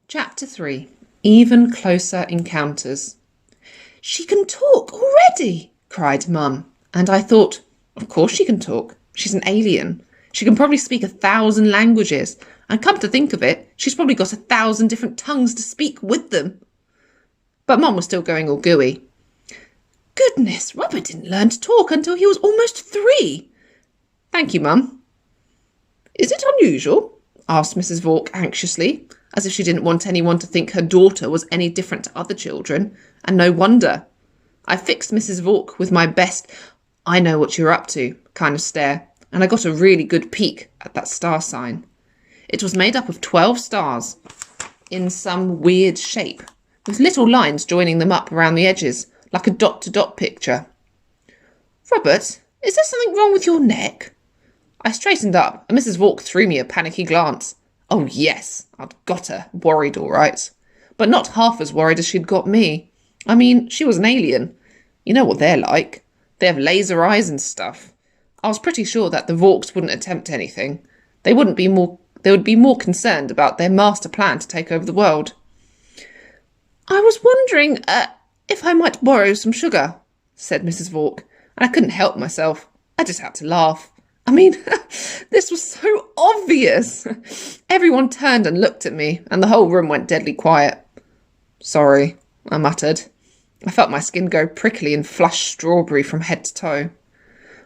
Chapter 3. Even Closer Encounters. "She can talk already!" cried Mum. And I thought, of course she can talk. She's an alien. She can probably speak 1,000 languages. And come to think of it, she's probably got 1,000 different tongues to speak with them. But Mum was still going all gooey. "Goodness, Robert didn't learn to talk until he was almost 3. "Thank you, Mum." "Is it unusual?" asked Mrs. Vork anxiously, as if she didn't want anyone to think her daughter was any different to other children, and no wonder. I fixed Mrs. Vork with my best "I know what you're up to" kind of stare, and I got a really good peek at that star sign. It was made up of 12 stars in some weird shape, with little lines joining them up around the edges, like a dot-to-dot picture. "Robert, is there something wrong with your neck?" I straightened up, and Mrs. Vork threw me a panicky glance. Oh yes, I'd got her, worried all right. But not half as worried as she'd got me. I mean, she was an alien. You know what they're like. They have laser eyes and stuff. I was pretty sure that the Vorks wouldn't attempt anything. They would be more concerned about their master plan to take over the world. "I was wondering if I might borrow some sugar," said Mrs. Vork, and I couldn't help myself. I just had to laugh. I mean, this was so obvious. Everyone turned and looked at me, and the whole room went deadly quiet. "Sorry," I muttered. I felt my skin go prickly and flushed strawberry from head to toe.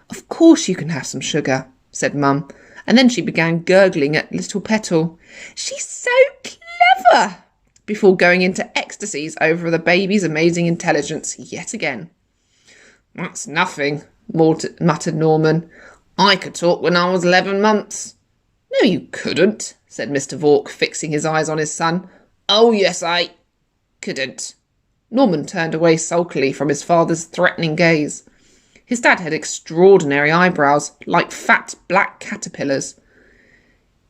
"Of course you can have some sugar," said Mum, and then she began gurgling at little Petal. "She's so clever," before going into ecstasies over the baby's amazing intelligence yet again. "That's nothing," muttered Norman. "I could talk when I was 11 months. "No, you couldn't," said Mr. Vork, fixing his eyes on his son. "Oh, yes, I couldn't." Norman turned away sulkily from his father's threatening gaze. His dad had extraordinary eyebrows, like fat black caterpillars.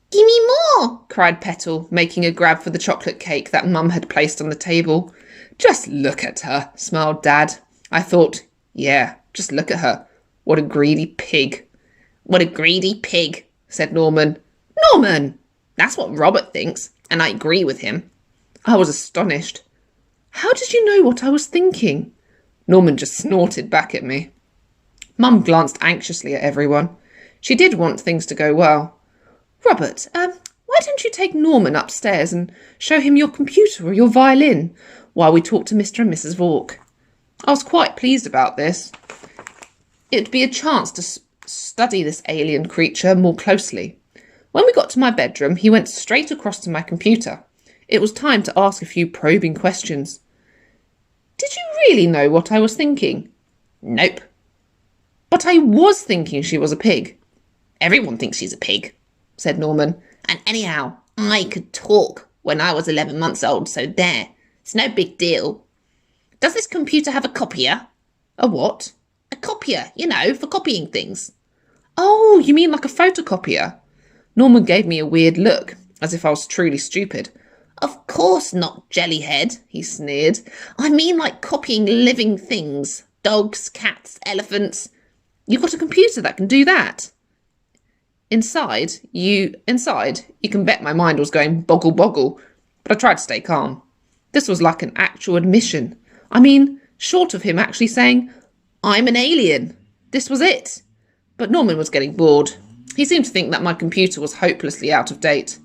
"Give me more!" cried Petal, making a grab for the chocolate cake that Mum had placed on the table. "Just look at her," smiled Dad. I thought, yeah, just look at her. What a greedy pig. "What a greedy pig," said Norman. "Norman!" "That's what Robert thinks, and I agree with him." I was astonished. "How did you know what I was thinking?" Norman just snorted back at me. Mum glanced anxiously at everyone. She did want things to go well. "Robert, why don't you take Norman upstairs and show him your computer or your violin while we talk to Mr. and Mrs. Vork?" I was quite pleased about this. It'd be a chance to study this alien creature more closely. When we got to my bedroom, he went straight across to my computer. It was time to ask a few probing questions. "Did you really know what I was thinking?" "Nope." "But I was thinking she was a pig." "Everyone thinks she's a pig," said Norman. "And anyhow, I could talk when I was 11 months old, so there. It's no big deal. Does this computer have a copier?" "A what?" "A copier, you know, for copying things." "Oh, you mean like a photocopier?" Norman gave me a weird look, as if I was truly stupid. "Of course not, jellyhead," he sneered. "I mean like copying living things. Dogs, cats, elephants." "You've got a computer that can do that?" Inside, you can bet my mind was going boggle boggle, but I tried to stay calm. This was like an actual admission. I mean, short of him actually saying, "I'm an alien." This was it. But Norman was getting bored. He seemed to think that my computer was hopelessly out of date.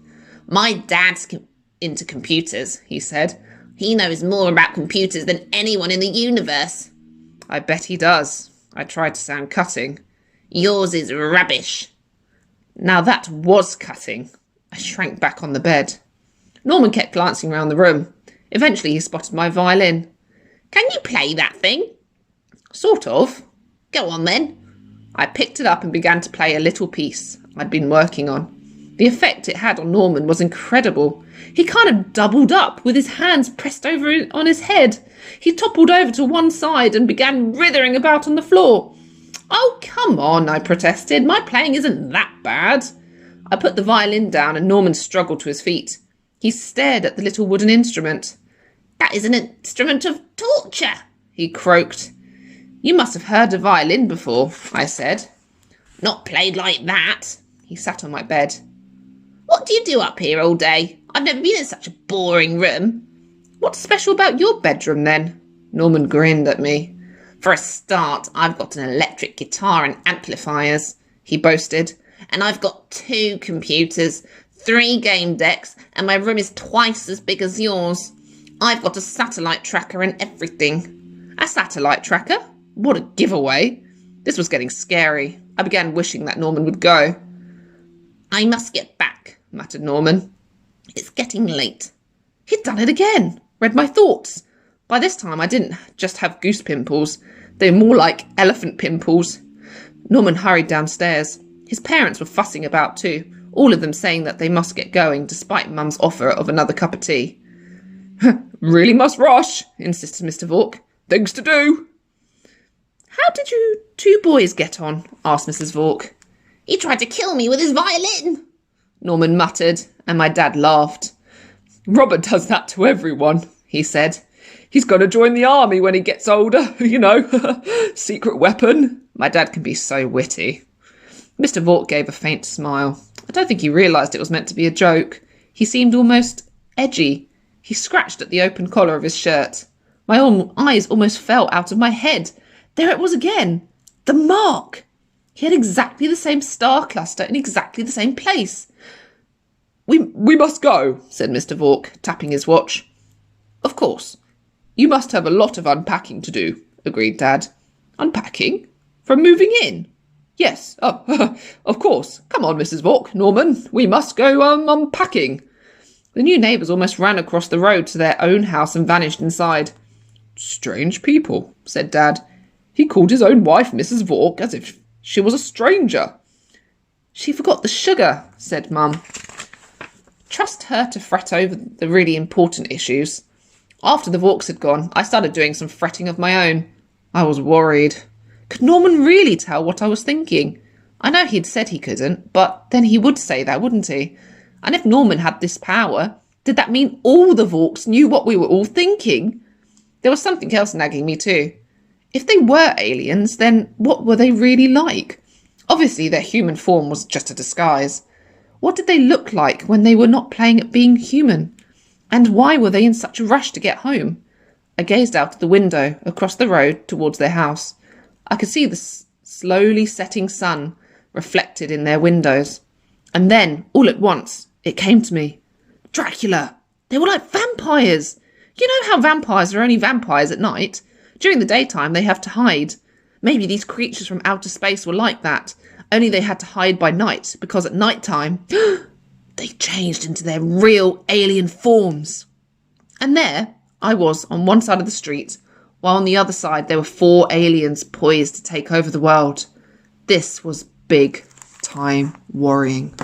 "My dad's into computers," he said. "He knows more about computers than anyone in the universe." "I bet he does." I tried to sound cutting. "Yours is rubbish." Now that was cutting. I shrank back on the bed. Norman kept glancing round the room. Eventually he spotted my violin. "Can you play that thing?" "Sort of." "Go on then." I picked it up and began to play a little piece I'd been working on. The effect it had on Norman was incredible. He kind of doubled up with his hands pressed over on his head. He toppled over to one side and began writhing about on the floor. "Oh, come on," I protested. "My playing isn't that bad." I put the violin down and Norman struggled to his feet. He stared at the little wooden instrument. "That is an instrument of torture," he croaked. "You must have heard a violin before," I said. "Not played like that." He sat on my bed. "What do you do up here all day? I've never been in such a boring room. What's special about your bedroom then? Norman grinned at me. For a start, I've got an electric guitar and amplifiers, he boasted. And I've got 2 computers, 3 game decks, and my room is twice as big as yours. I've got a satellite tracker and everything. A satellite tracker? What a giveaway. This was getting scary. I began wishing that Norman would go. I must get back, muttered Norman. It's getting late. He'd done it again. Read my thoughts. By this time, I didn't just have goose pimples. They were more like elephant pimples. Norman hurried downstairs. His parents were fussing about too, all of them saying that they must get going despite Mum's offer of another cup of tea. Really must rush, insisted Mr. Vork. Things to do. How did you 2 boys get on? Asked Mrs. Vork. He tried to kill me with his violin, Norman muttered, and my dad laughed. Robert does that to everyone, he said. He's going to join the army when he gets older, you know. Secret weapon. My dad can be so witty. Mr. Vork gave a faint smile. I don't think he realised it was meant to be a joke. He seemed almost edgy. He scratched at the open collar of his shirt. My eyes almost fell out of my head. There it was again. The mark. He had exactly the same star cluster in exactly the same place. We must go, said Mr. Vork, tapping his watch. Of course. You must have a lot of unpacking to do, agreed Dad. Unpacking? From moving in? Yes, of course. Come on, Mrs. Vork, Norman. We must go unpacking. The new neighbours almost ran across the road to their own house and vanished inside. Strange people, said Dad. He called his own wife Mrs. Vork as if she was a stranger. She forgot the sugar, said Mum. Trust her to fret over the really important issues. After the Vorks had gone, I started doing some fretting of my own. I was worried. Could Norman really tell what I was thinking? I know he'd said he couldn't, but then he would say that, wouldn't he? And if Norman had this power, did that mean all the Vorks knew what we were all thinking? There was something else nagging me too. If they were aliens, then what were they really like? Obviously their human form was just a disguise. What did they look like when they were not playing at being human? And why were they in such a rush to get home? I gazed out of the window across the road towards their house. I could see the slowly setting sun reflected in their windows. And then, all at once, it came to me. Dracula! They were like vampires! You know how vampires are only vampires at night? During the daytime, they have to hide. Maybe these creatures from outer space were like that, only they had to hide by night, because at night time, they changed into their real alien forms. And there I was on one side of the street, while on the other side there were 4 aliens poised to take over the world. This was big time worrying.